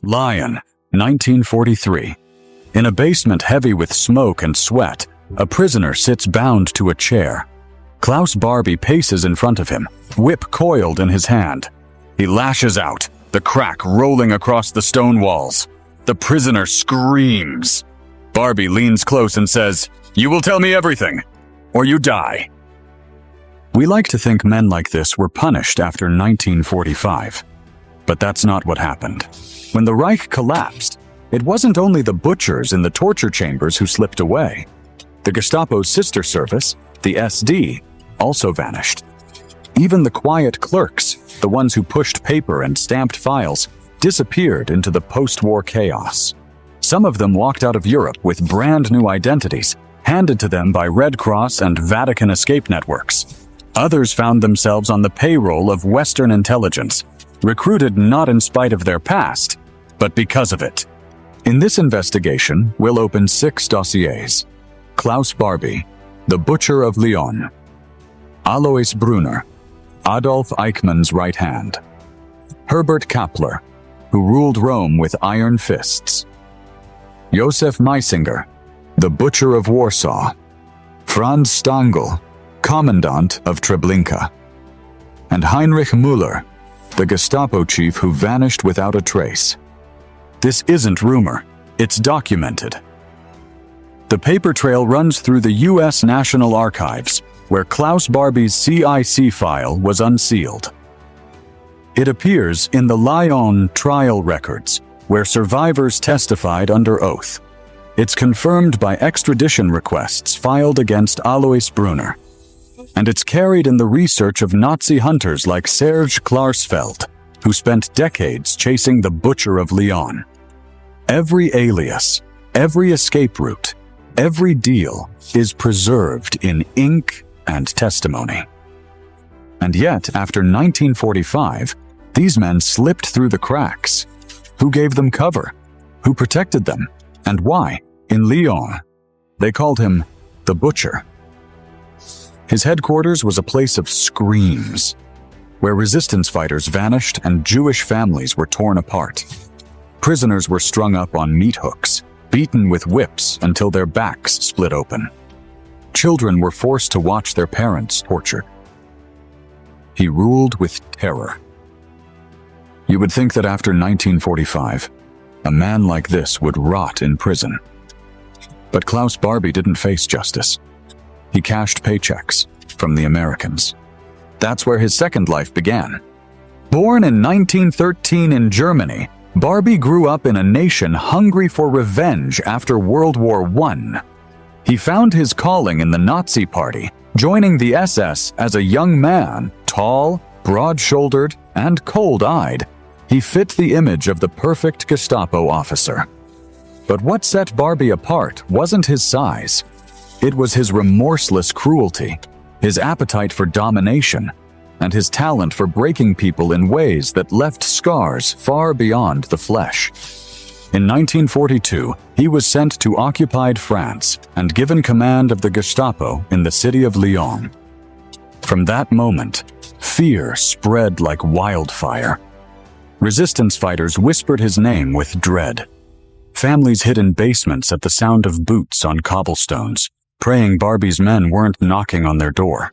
Lyon, 1943. In a basement heavy with smoke and sweat, a prisoner sits bound to a chair. Klaus Barbie paces in front of him, whip coiled in his hand. He lashes out, the crack rolling across the stone walls. The prisoner screams. Barbie leans close and says, "You will tell me everything, or you die." We like to think men like this were punished after 1945. But that's not what happened. When the Reich collapsed, it wasn't only the butchers in the torture chambers who slipped away. The Gestapo's sister service, the SD, also vanished. Even the quiet clerks, the ones who pushed paper and stamped files, disappeared into the post-war chaos. Some of them walked out of Europe with brand new identities, handed to them by Red Cross and Vatican escape networks. Others found themselves on the payroll of Western intelligence, recruited not in spite of their past, but because of it. In this investigation, we'll open 6 dossiers. Klaus Barbie, the Butcher of Lyon. Alois Brunner, Adolf Eichmann's right hand. Herbert Kappler, who ruled Rome with iron fists. Josef Meisinger, the Butcher of Warsaw. Franz Stangl, Commandant of Treblinka. And Heinrich Mueller, the Gestapo chief who vanished without a trace. This isn't rumor, it's documented. The paper trail runs through the U.S. National Archives, where Klaus Barbie's CIC file was unsealed. It appears in the Lyon trial records, where survivors testified under oath. It's confirmed by extradition requests filed against Alois Brunner. And it's carried in the research of Nazi hunters like Serge Klarsfeld, who spent decades chasing the Butcher of Lyon. Every alias, every escape route, every deal is preserved in ink and testimony. And yet, after 1945, these men slipped through the cracks. Who gave them cover? Who protected them? And why? In Lyon, they called him the Butcher. His headquarters was a place of screams, where resistance fighters vanished and Jewish families were torn apart. Prisoners were strung up on meat hooks, beaten with whips until their backs split open. Children were forced to watch their parents tortured. He ruled with terror. You would think that after 1945, a man like this would rot in prison. But Klaus Barbie didn't face justice. He cashed paychecks from the Americans. That's where his second life began. Born in 1913 in Germany, Barbie grew up in a nation hungry for revenge after World War I. He found his calling in the Nazi Party, joining the SS as a young man, tall, broad-shouldered, and cold-eyed. He fit the image of the perfect Gestapo officer. But what set Barbie apart wasn't his size. It was his remorseless cruelty, his appetite for domination, and his talent for breaking people in ways that left scars far beyond the flesh. In 1942, he was sent to occupied France and given command of the Gestapo in the city of Lyon. From that moment, fear spread like wildfire. Resistance fighters whispered his name with dread. Families hid in basements at the sound of boots on cobblestones, praying Barbie's men weren't knocking on their door.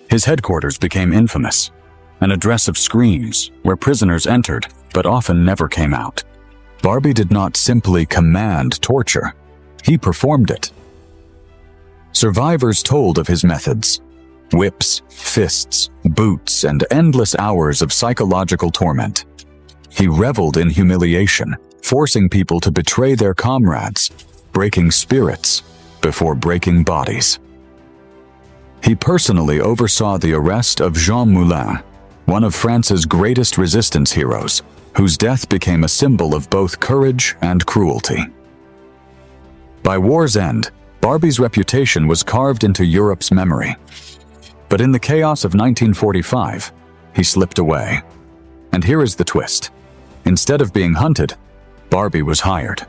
His headquarters became infamous, an address of screams where prisoners entered but often never came out. Barbie did not simply command torture, he performed it. Survivors told of his methods: whips, fists, boots, and endless hours of psychological torment. He reveled in humiliation, forcing people to betray their comrades, breaking spirits before breaking bodies. He personally oversaw the arrest of Jean Moulin, one of France's greatest resistance heroes, whose death became a symbol of both courage and cruelty. By war's end, Barbie's reputation was carved into Europe's memory. But in the chaos of 1945, he slipped away. And here is the twist. Instead of being hunted, Barbie was hired.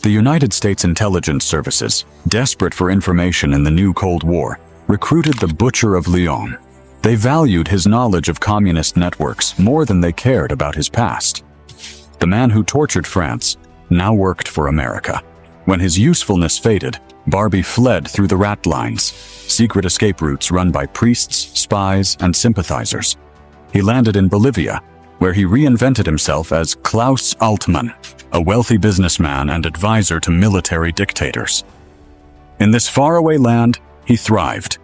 The United States intelligence services, desperate for information in the new Cold War, recruited the Butcher of Lyon. They valued his knowledge of communist networks more than they cared about his past. The man who tortured Franz now worked for America. When his usefulness faded, Barbie fled through the rat lines, secret escape routes run by priests, spies, and sympathizers. He landed in Bolivia, where he reinvented himself as Klaus Altmann, a wealthy businessman and advisor to military dictators. In this faraway land, he thrived.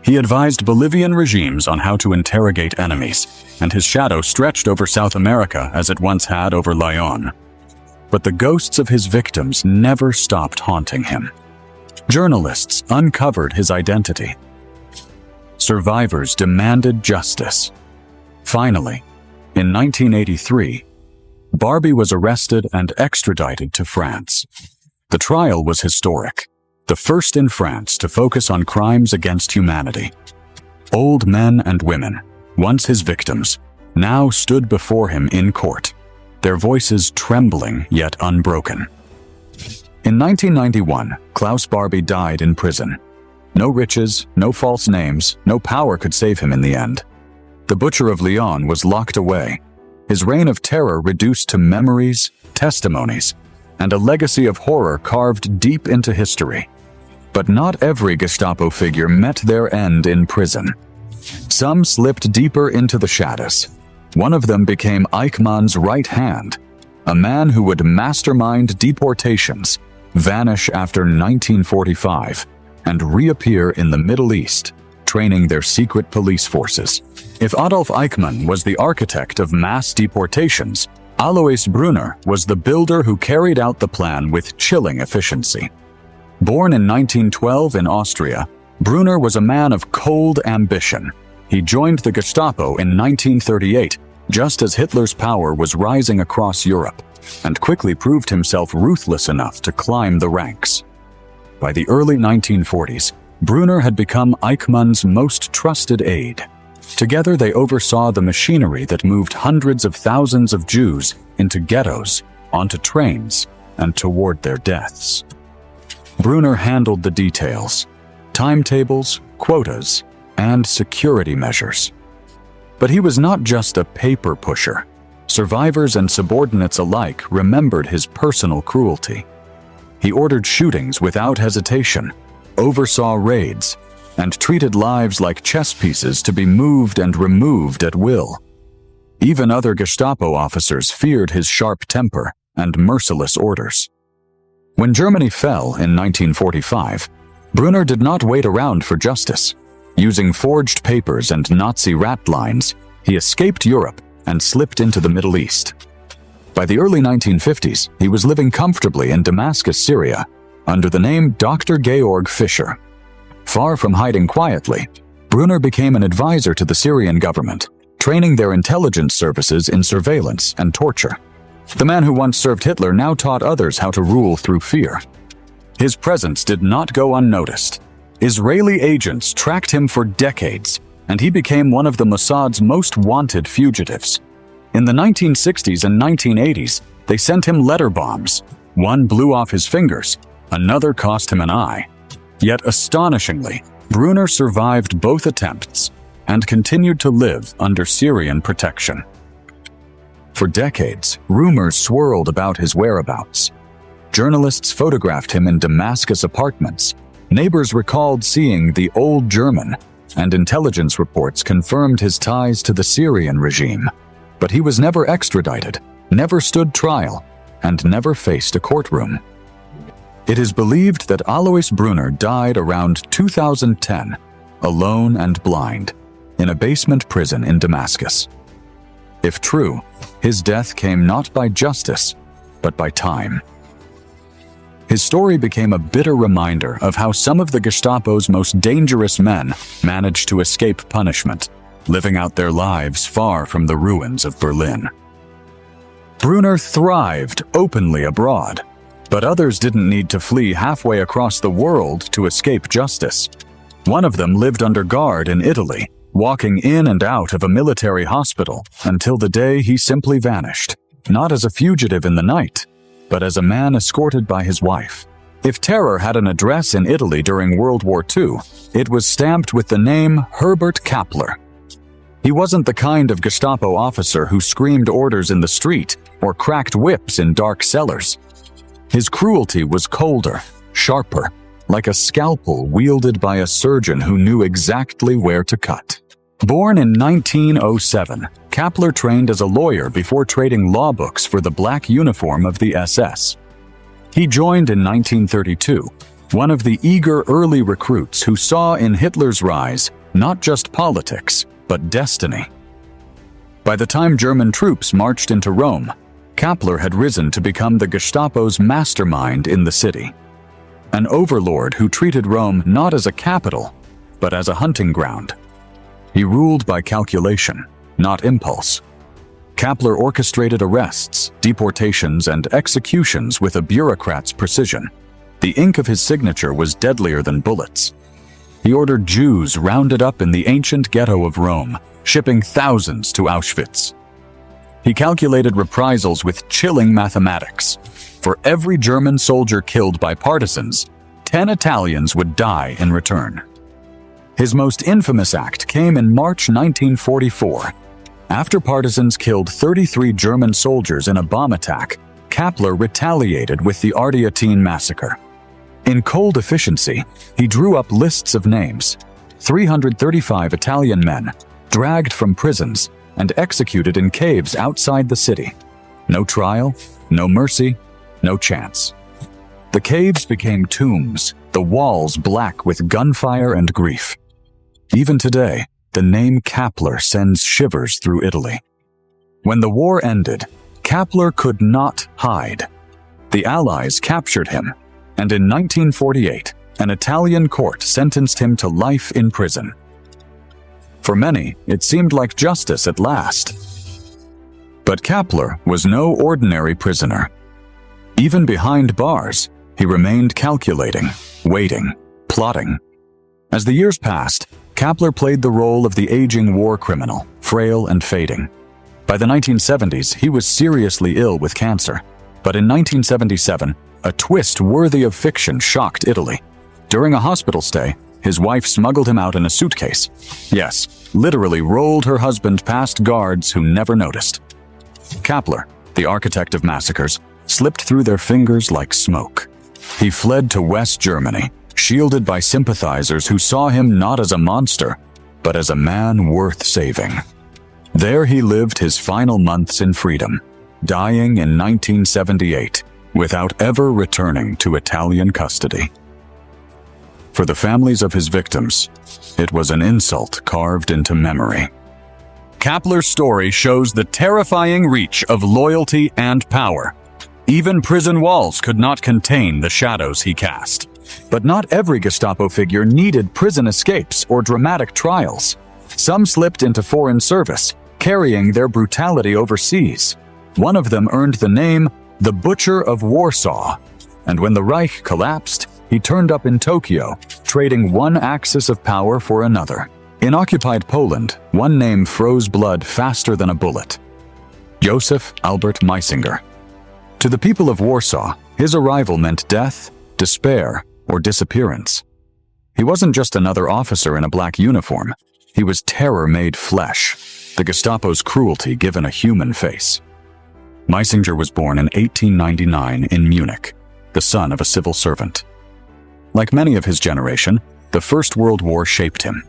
He advised Bolivian regimes on how to interrogate enemies, and his shadow stretched over South America as it once had over Lyon. But the ghosts of his victims never stopped haunting him. Journalists uncovered his identity. Survivors demanded justice. Finally, in 1983, Barbie was arrested and extradited to France. The trial was historic, the first in France to focus on crimes against humanity. Old men and women, once his victims, now stood before him in court, their voices trembling yet unbroken. In 1991, Klaus Barbie died in prison. No riches, no false names, no power could save him in the end. The butcher of Lyon was locked away, his reign of terror reduced to memories, testimonies, and a legacy of horror carved deep into history. But not every Gestapo figure met their end in prison. Some slipped deeper into the shadows. One of them became Eichmann's right hand, a man who would mastermind deportations, vanish after 1945, and reappear in the Middle East, training their secret police forces. If Adolf Eichmann was the architect of mass deportations, Alois Brunner was the builder who carried out the plan with chilling efficiency. Born in 1912 in Austria, Brunner was a man of cold ambition. He joined the Gestapo in 1938, just as Hitler's power was rising across Europe, and quickly proved himself ruthless enough to climb the ranks. By the early 1940s, Brunner had become Eichmann's most trusted aide. Together they oversaw the machinery that moved hundreds of thousands of Jews into ghettos, onto trains, and toward their deaths. Brunner handled the details, timetables, quotas, and security measures. But he was not just a paper pusher. Survivors and subordinates alike remembered his personal cruelty. He ordered shootings without hesitation, oversaw raids, and treated lives like chess pieces to be moved and removed at will. Even other Gestapo officers feared his sharp temper and merciless orders. When Germany fell in 1945, Brunner did not wait around for justice. Using forged papers and Nazi rat lines, he escaped Europe and slipped into the Middle East. By the early 1950s, he was living comfortably in Damascus, Syria, under the name Dr. Georg Fischer. Far from hiding quietly, Brunner became an advisor to the Syrian government, training their intelligence services in surveillance and torture. The man who once served Hitler now taught others how to rule through fear. His presence did not go unnoticed. Israeli agents tracked him for decades, and he became one of the Mossad's most wanted fugitives. In the 1960s and 1980s, they sent him letter bombs. One blew off his fingers, another cost him an eye. Yet astonishingly, Brunner survived both attempts and continued to live under Syrian protection. For decades, rumors swirled about his whereabouts. Journalists photographed him in Damascus apartments. Neighbors recalled seeing the old German, and intelligence reports confirmed his ties to the Syrian regime. But he was never extradited, never stood trial, and never faced a courtroom. It is believed that Alois Brunner died around 2010, alone and blind, in a basement prison in Damascus. If true, his death came not by justice, but by time. His story became a bitter reminder of how some of the Gestapo's most dangerous men managed to escape punishment, living out their lives far from the ruins of Berlin. Brunner thrived openly abroad, but others didn't need to flee halfway across the world to escape justice. One of them lived under guard in Italy, walking in and out of a military hospital until the day he simply vanished, not as a fugitive in the night, but as a man escorted by his wife. If terror had an address in Italy during World War II, it was stamped with the name Herbert Kappler. He wasn't the kind of Gestapo officer who screamed orders in the street or cracked whips in dark cellars. His cruelty was colder, sharper, like a scalpel wielded by a surgeon who knew exactly where to cut. Born in 1907, Kappler trained as a lawyer before trading law books for the black uniform of the SS. He joined in 1932, one of the eager early recruits who saw in Hitler's rise not just politics, but destiny. By the time German troops marched into Rome, Kappler had risen to become the Gestapo's mastermind in the city. An overlord who treated Rome not as a capital, but as a hunting ground. He ruled by calculation, not impulse. Kappler orchestrated arrests, deportations, and executions with a bureaucrat's precision. The ink of his signature was deadlier than bullets. He ordered Jews rounded up in the ancient ghetto of Rome, shipping thousands to Auschwitz. He calculated reprisals with chilling mathematics. For every German soldier killed by partisans, 10 Italians would die in return. His most infamous act came in March 1944. After partisans killed 33 German soldiers in a bomb attack, Kappler retaliated with the Ardeatine massacre. In cold efficiency, he drew up lists of names, 335 Italian men, dragged from prisons and executed in caves outside the city. No trial, no mercy, no chance. The caves became tombs, the walls black with gunfire and grief. Even today, the name Kappler sends shivers through Italy. When the war ended, Kappler could not hide. The Allies captured him, and in 1948, an Italian court sentenced him to life in prison. For many, it seemed like justice at last. But Kappler was no ordinary prisoner. Even behind bars, he remained calculating, waiting, plotting. As the years passed, Kappler played the role of the aging war criminal, frail and fading. By the 1970s, he was seriously ill with cancer. But in 1977, a twist worthy of fiction shocked Italy. During a hospital stay, his wife smuggled him out in a suitcase. Yes, literally rolled her husband past guards who never noticed. Kappler, the architect of massacres, slipped through their fingers like smoke. He fled to West Germany, shielded by sympathizers who saw him not as a monster, but as a man worth saving. There he lived his final months in freedom, dying in 1978, without ever returning to Italian custody. For the families of his victims, it was an insult carved into memory. Kappler's story shows the terrifying reach of loyalty and power. Even prison walls could not contain the shadows he cast. But not every Gestapo figure needed prison escapes or dramatic trials. Some slipped into foreign service, carrying their brutality overseas. One of them earned the name the Butcher of Warsaw, and when the Reich collapsed, he turned up in Tokyo, trading one axis of power for another. In occupied Poland, one name froze blood faster than a bullet: Joseph Albert Meisinger. To the people of Warsaw, his arrival meant death, despair, or disappearance. He wasn't just another officer in a black uniform. He was terror made flesh, the Gestapo's cruelty given a human face. Meisinger was born in 1899 in Munich, the son of a civil servant. Like many of his generation, the First World War shaped him.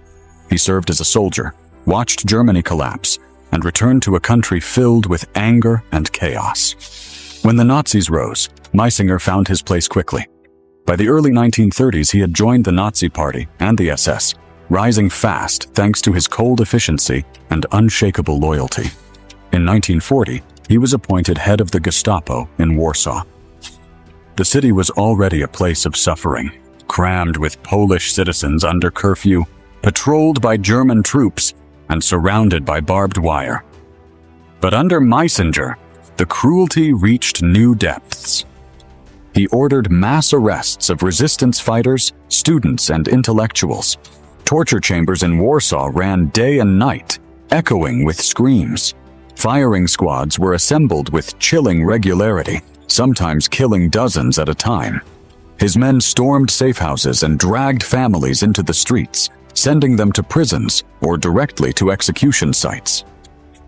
He served as a soldier, watched Germany collapse, and returned to a country filled with anger and chaos. When the Nazis rose, Meisinger found his place quickly. By the early 1930s, he had joined the Nazi Party and the SS, rising fast thanks to his cold efficiency and unshakable loyalty. In 1940, he was appointed head of the Gestapo in Warsaw. The city was already a place of suffering, crammed with Polish citizens under curfew, patrolled by German troops, and surrounded by barbed wire. But under Meisinger, the cruelty reached new depths. He ordered mass arrests of resistance fighters, students, and intellectuals. Torture chambers in Warsaw ran day and night, echoing with screams. Firing squads were assembled with chilling regularity, sometimes killing dozens at a time. His men stormed safe houses and dragged families into the streets, sending them to prisons or directly to execution sites.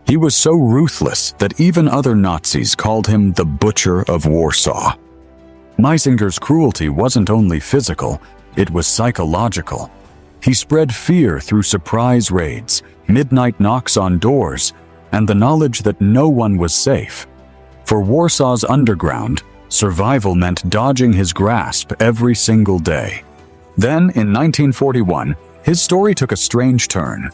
He was so ruthless that even other Nazis called him the Butcher of Warsaw. Meisinger's cruelty wasn't only physical, it was psychological. He spread fear through surprise raids, midnight knocks on doors, and the knowledge that no one was safe. For Warsaw's underground, survival meant dodging his grasp every single day. Then, in 1941, his story took a strange turn.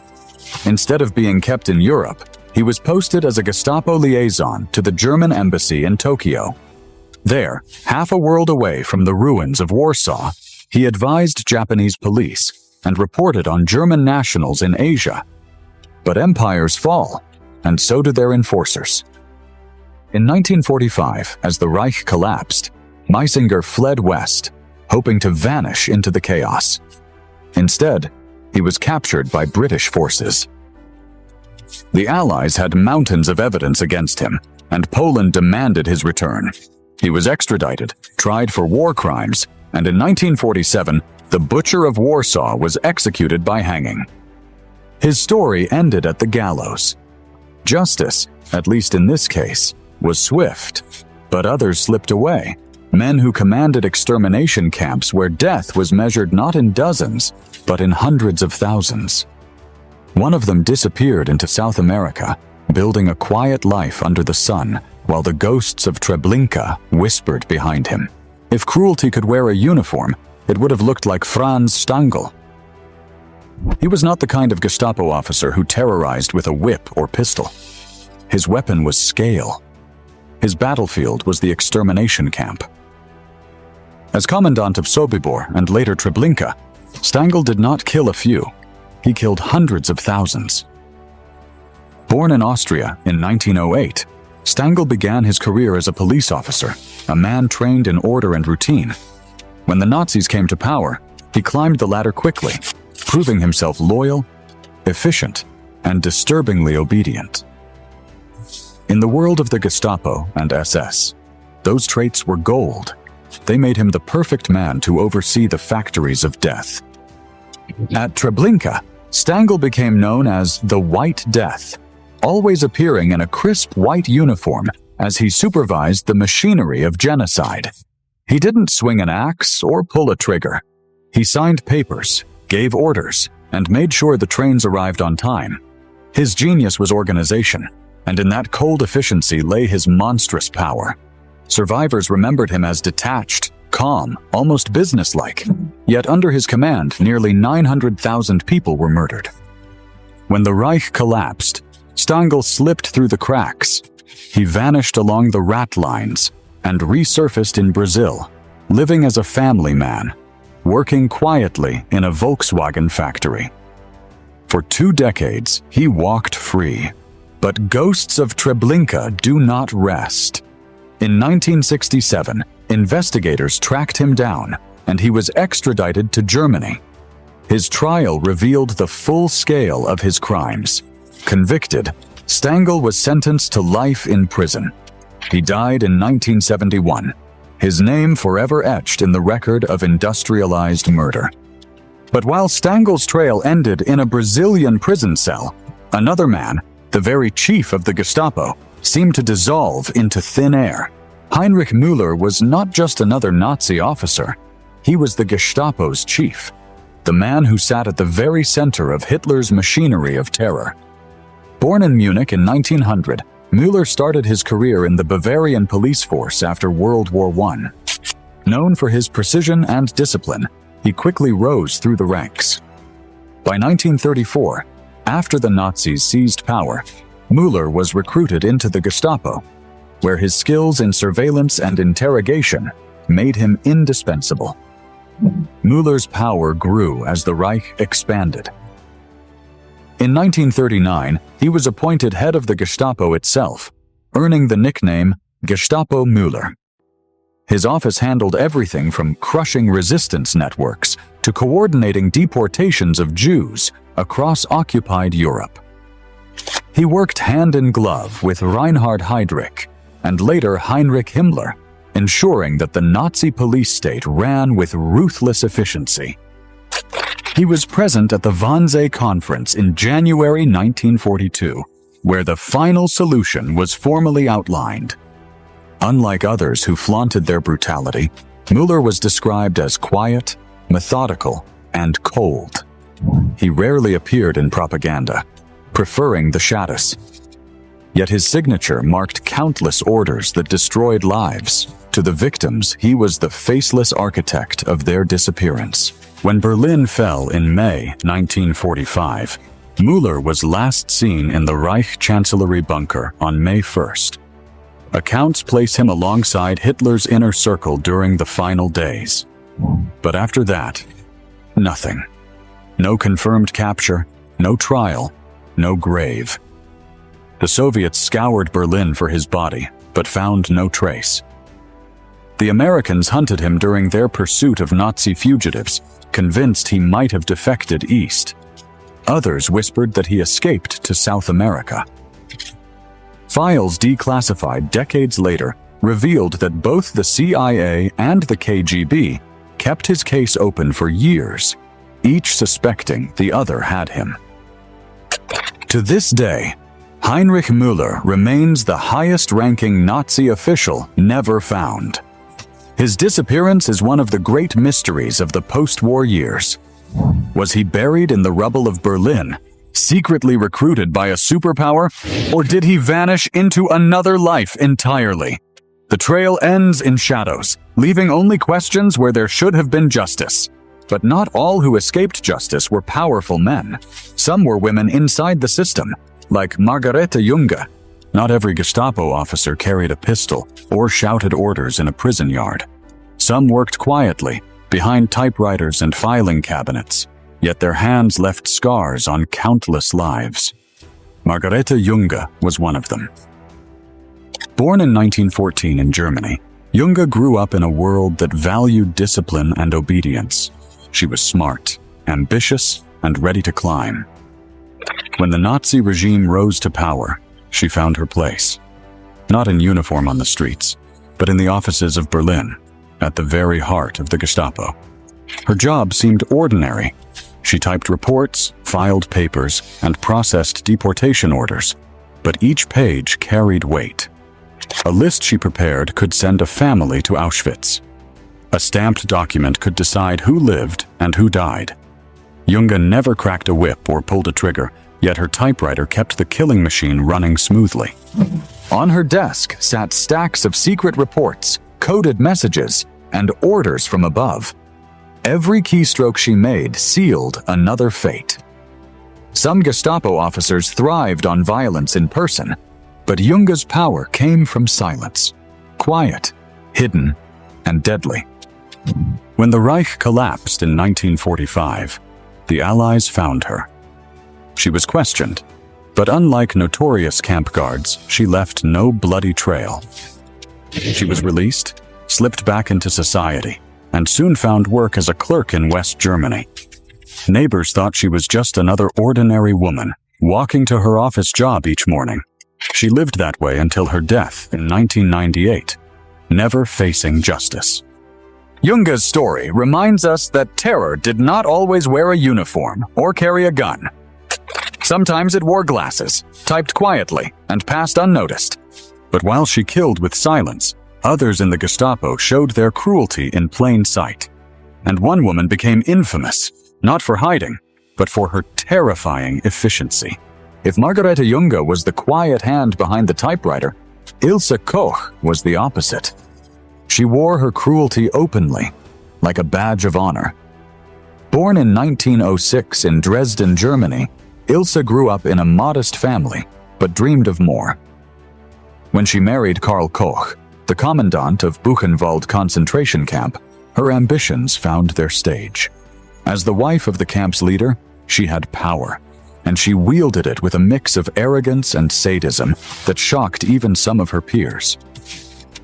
Instead of being kept in Europe, he was posted as a Gestapo liaison to the German embassy in Tokyo. There, half a world away from the ruins of Warsaw, he advised Japanese police and reported on German nationals in Asia. But empires fall, and so do their enforcers. In 1945, as the Reich collapsed, Meisinger fled west, hoping to vanish into the chaos. Instead, he was captured by British forces. The Allies had mountains of evidence against him, and Poland demanded his return. He was extradited, tried for war crimes, and in 1947, the Butcher of Warsaw was executed by hanging. His story ended at the gallows. Justice, at least in this case, was swift, but others slipped away. Men who commanded extermination camps where death was measured not in dozens, but in hundreds of thousands. One of them disappeared into South America, building a quiet life under the sun, while the ghosts of Treblinka whispered behind him. If cruelty could wear a uniform, it would have looked like Franz Stangl. He was not the kind of Gestapo officer who terrorized with a whip or pistol. His weapon was scale. His battlefield was the extermination camp. As commandant of Sobibor and later Treblinka, Stangl did not kill a few. He killed hundreds of thousands. Born in Austria in 1908, Stangl began his career as a police officer, a man trained in order and routine. When the Nazis came to power, he climbed the ladder quickly, proving himself loyal, efficient, and disturbingly obedient. In the world of the Gestapo and SS, those traits were gold. They made him the perfect man to oversee the factories of death. At Treblinka, Stangl became known as the White Death, always appearing in a crisp white uniform as he supervised the machinery of genocide. He didn't swing an axe or pull a trigger. He signed papers, gave orders, and made sure the trains arrived on time. His genius was organization, and in that cold efficiency lay his monstrous power. Survivors remembered him as detached, calm, almost businesslike. Yet under his command, nearly 900,000 people were murdered. When the Reich collapsed, Stangl slipped through the cracks. He vanished along the rat lines and resurfaced in Brazil, living as a family man, working quietly in a Volkswagen factory. For 2 decades, he walked free. But ghosts of Treblinka do not rest. In 1967, investigators tracked him down, and he was extradited to Germany. His trial revealed the full scale of his crimes. Convicted, Stangl was sentenced to life in prison. He died in 1971, his name forever etched in the record of industrialized murder. But while Stangl's trail ended in a Brazilian prison cell, another man, the very chief of the Gestapo, seemed to dissolve into thin air. Heinrich Mueller was not just another Nazi officer. He was the Gestapo's chief, the man who sat at the very center of Hitler's machinery of terror. Born in Munich in 1900, Mueller started his career in the Bavarian police force after World War I. Known for his precision and discipline, he quickly rose through the ranks. By 1934, after the Nazis seized power, Mueller was recruited into the Gestapo, where his skills in surveillance and interrogation made him indispensable. Mueller's power grew as the Reich expanded. In 1939, he was appointed head of the Gestapo itself, earning the nickname Gestapo Mueller. His office handled everything from crushing resistance networks to coordinating deportations of Jews across occupied Europe. He worked hand in glove with Reinhard Heydrich and later Heinrich Himmler, ensuring that the Nazi police state ran with ruthless efficiency. He was present at the Wannsee Conference in January 1942, where the final solution was formally outlined. Unlike others who flaunted their brutality, Mueller was described as quiet, methodical, and cold. He rarely appeared in propaganda, preferring the shadows. Yet his signature marked countless orders that destroyed lives. To the victims, he was the faceless architect of their disappearance. When Berlin fell in May 1945, Mueller was last seen in the Reich Chancellery bunker on May 1st. Accounts place him alongside Hitler's inner circle during the final days. But after that, nothing. No confirmed capture, no trial, no grave. The Soviets scoured Berlin for his body, but found no trace. The Americans hunted him during their pursuit of Nazi fugitives, convinced he might have defected east. Others whispered that he escaped to South America. Files declassified decades later revealed that both the CIA and the KGB kept his case open for years, each suspecting the other had him. To this day, Heinrich Mueller remains the highest-ranking Nazi official never found. His disappearance is one of the great mysteries of the post-war years. Was he buried in the rubble of Berlin, secretly recruited by a superpower, or did he vanish into another life entirely? The trail ends in shadows, leaving only questions where there should have been justice. But not all who escaped justice were powerful men. Some were women inside the system, like Margareta Junga. Not every Gestapo officer carried a pistol or shouted orders in a prison yard. Some worked quietly, behind typewriters and filing cabinets, yet their hands left scars on countless lives. Margareta Junga was one of them. Born in 1914 in Germany, Junga grew up in a world that valued discipline and obedience. She was smart, ambitious, and ready to climb. When the Nazi regime rose to power, she found her place. Not in uniform on the streets, but in the offices of Berlin, at the very heart of the Gestapo. Her job seemed ordinary. She typed reports, filed papers, and processed deportation orders, but each page carried weight. A list she prepared could send a family to Auschwitz. A stamped document could decide who lived and who died. Junga never cracked a whip or pulled a trigger, yet her typewriter kept the killing machine running smoothly. On her desk sat stacks of secret reports, coded messages, and orders from above. Every keystroke she made sealed another fate. Some Gestapo officers thrived on violence in person, but Junga's power came from silence, quiet, hidden, and deadly. When the Reich collapsed in 1945, the Allies found her. She was questioned, but unlike notorious camp guards, she left no bloody trail. She was released, slipped back into society, and soon found work as a clerk in West Germany. Neighbors thought she was just another ordinary woman, walking to her office job each morning. She lived that way until her death in 1998, never facing justice. Junga's story reminds us that terror did not always wear a uniform or carry a gun. Sometimes it wore glasses, typed quietly, and passed unnoticed. But while she killed with silence, others in the Gestapo showed their cruelty in plain sight. And one woman became infamous, not for hiding, but for her terrifying efficiency. If Margareta Junga was the quiet hand behind the typewriter, Ilse Koch was the opposite. She wore her cruelty openly, like a badge of honor. Born in 1906 in Dresden, Germany, Ilse grew up in a modest family, but dreamed of more. When she married Karl Koch, the commandant of Buchenwald concentration camp, her ambitions found their stage. As the wife of the camp's leader, she had power, and she wielded it with a mix of arrogance and sadism that shocked even some of her peers.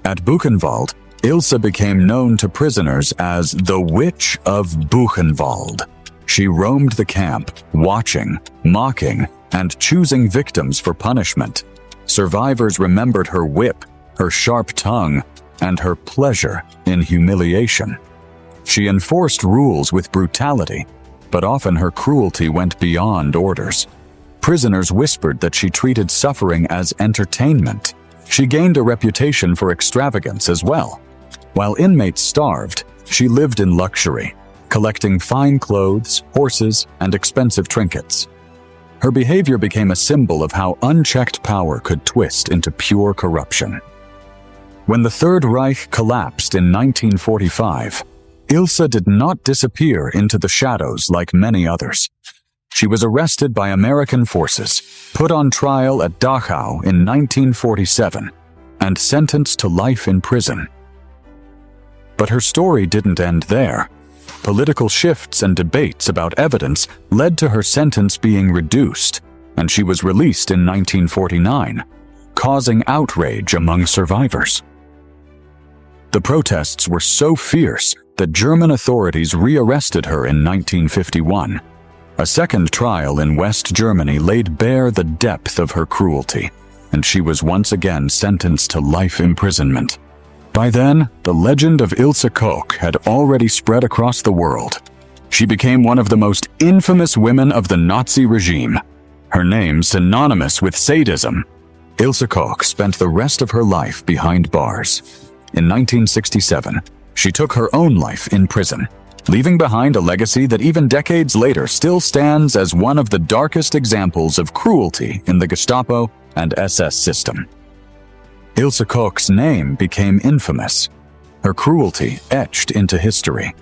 At Buchenwald, Ilse became known to prisoners as the Witch of Buchenwald. She roamed the camp, watching, mocking, and choosing victims for punishment. Survivors remembered her whip, her sharp tongue, and her pleasure in humiliation. She enforced rules with brutality, but often her cruelty went beyond orders. Prisoners whispered that she treated suffering as entertainment. She gained a reputation for extravagance as well. While inmates starved, she lived in luxury, collecting fine clothes, horses, and expensive trinkets. Her behavior became a symbol of how unchecked power could twist into pure corruption. When the Third Reich collapsed in 1945, Ilse did not disappear into the shadows like many others. She was arrested by American forces, put on trial at Dachau in 1947, and sentenced to life in prison. But her story didn't end there. Political shifts and debates about evidence led to her sentence being reduced, and she was released in 1949, causing outrage among survivors. The protests were so fierce that German authorities rearrested her in 1951. A second trial in West Germany laid bare the depth of her cruelty, and she was once again sentenced to life imprisonment. By then, the legend of Ilse Koch had already spread across the world. She became one of the most infamous women of the Nazi regime. Her name synonymous with sadism. Ilse Koch spent the rest of her life behind bars. In 1967, she took her own life in prison, leaving behind a legacy that even decades later still stands as one of the darkest examples of cruelty in the Gestapo and SS system. Ilse Koch's name became infamous, her cruelty etched into history.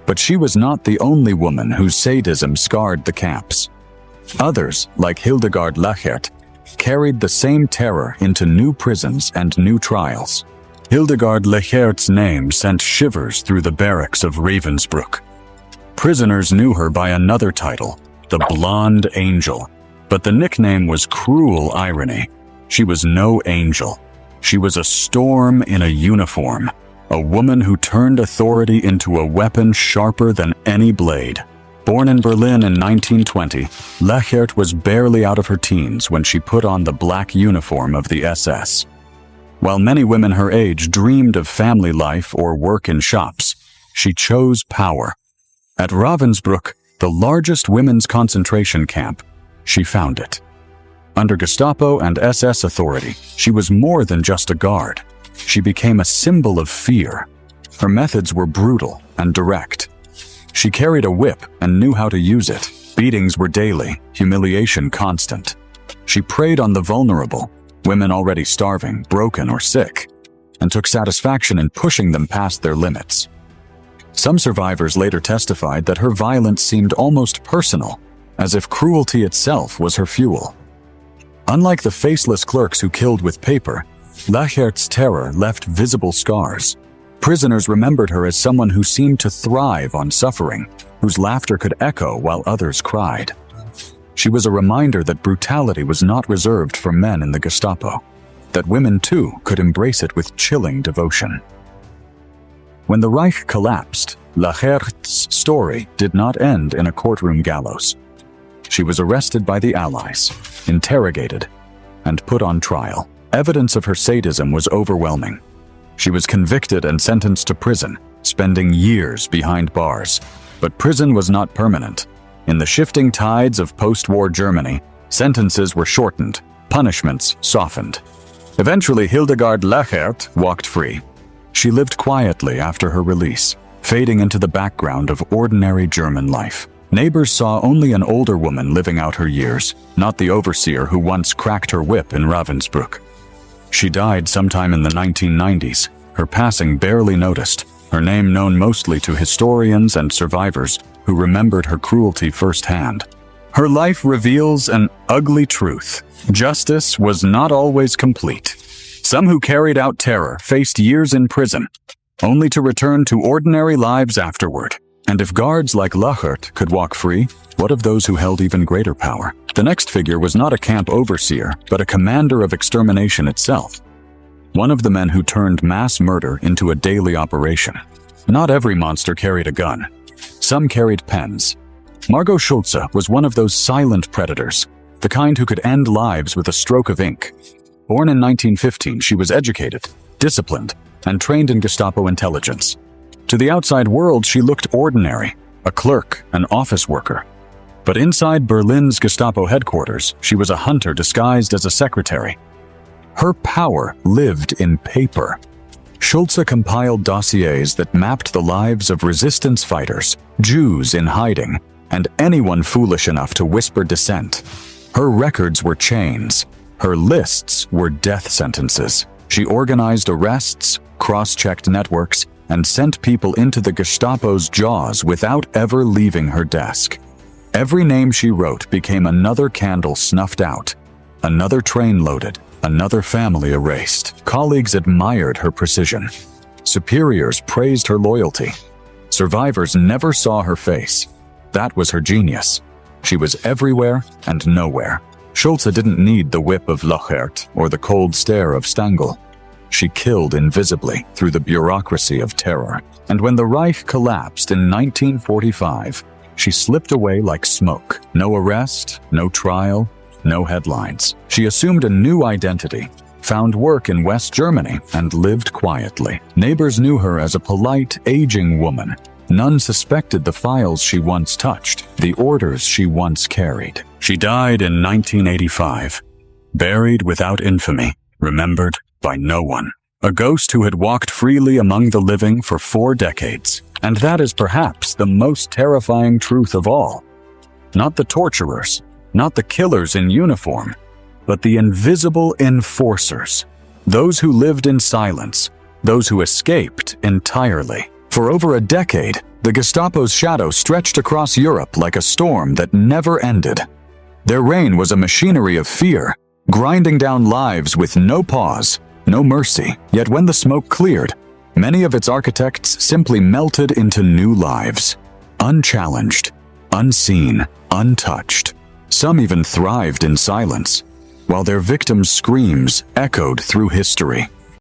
But she was not the only woman whose sadism scarred the camps. Others, like Hildegard Lächert, carried the same terror into new prisons and new trials. Hildegard Lächert's name sent shivers through the barracks of Ravensbrück. Prisoners knew her by another title, the Blonde Angel, but the nickname was cruel irony. She was no angel. She was a storm in a uniform, a woman who turned authority into a weapon sharper than any blade. Born in Berlin in 1920, Lächert was barely out of her teens when she put on the black uniform of the SS. While many women her age dreamed of family life or work in shops, she chose power. At Ravensbrück, the largest women's concentration camp, she found it. Under Gestapo and SS authority, she was more than just a guard. She became a symbol of fear. Her methods were brutal and direct. She carried a whip and knew how to use it. Beatings were daily, humiliation constant. She preyed on the vulnerable, women already starving, broken, or sick, and took satisfaction in pushing them past their limits. Some survivors later testified that her violence seemed almost personal, as if cruelty itself was her fuel. Unlike the faceless clerks who killed with paper, Lächert's terror left visible scars. Prisoners remembered her as someone who seemed to thrive on suffering, whose laughter could echo while others cried. She was a reminder that brutality was not reserved for men in the Gestapo, that women too could embrace it with chilling devotion. When the Reich collapsed, Lächert's story did not end in a courtroom gallows. She was arrested by the Allies, interrogated, and put on trial. Evidence of her sadism was overwhelming. She was convicted and sentenced to prison, spending years behind bars. But prison was not permanent. In the shifting tides of post-war Germany, sentences were shortened, punishments softened. Eventually, Hildegard Lächert walked free. She lived quietly after her release, fading into the background of ordinary German life. Neighbors saw only an older woman living out her years, not the overseer who once cracked her whip in Ravensbrück. She died sometime in the 1990s, her passing barely noticed, her name known mostly to historians and survivors who remembered her cruelty firsthand. Her life reveals an ugly truth. Justice was not always complete. Some who carried out terror faced years in prison, only to return to ordinary lives afterward. And if guards like Lächert could walk free, what of those who held even greater power? The next figure was not a camp overseer, but a commander of extermination itself. One of the men who turned mass murder into a daily operation. Not every monster carried a gun. Some carried pens. Margot Schulze was one of those silent predators, the kind who could end lives with a stroke of ink. Born in 1915, she was educated, disciplined, and trained in Gestapo intelligence. To the outside world, she looked ordinary, a clerk, an office worker. But inside Berlin's Gestapo headquarters, she was a hunter disguised as a secretary. Her power lived in paper. Schulze compiled dossiers that mapped the lives of resistance fighters, Jews in hiding, and anyone foolish enough to whisper dissent. Her records were chains. Her lists were death sentences. She organized arrests, cross-checked networks, and sent people into the Gestapo's jaws without ever leaving her desk. Every name she wrote became another candle snuffed out, another train loaded, another family erased. Colleagues admired her precision. Superiors praised her loyalty. Survivors never saw her face. That was her genius. She was everywhere and nowhere. Schulze didn't need the whip of Lächert or the cold stare of Stangl. She killed invisibly through the bureaucracy of terror. And when the Reich collapsed in 1945, she slipped away like smoke. No arrest, no trial, no headlines. She assumed a new identity, found work in West Germany, and lived quietly. Neighbors knew her as a polite, aging woman. None suspected the files she once touched, the orders she once carried. She died in 1985, buried without infamy, remembered by no one. A ghost who had walked freely among the living for 4 decades. And that is perhaps the most terrifying truth of all. Not the torturers, not the killers in uniform, but the invisible enforcers. Those who lived in silence, those who escaped entirely. For over a decade, the Gestapo's shadow stretched across Europe like a storm that never ended. Their reign was a machinery of fear, grinding down lives with no pause, no mercy. Yet when the smoke cleared, many of its architects simply melted into new lives, unchallenged, unseen, untouched. Some even thrived in silence, while their victims' screams echoed through history.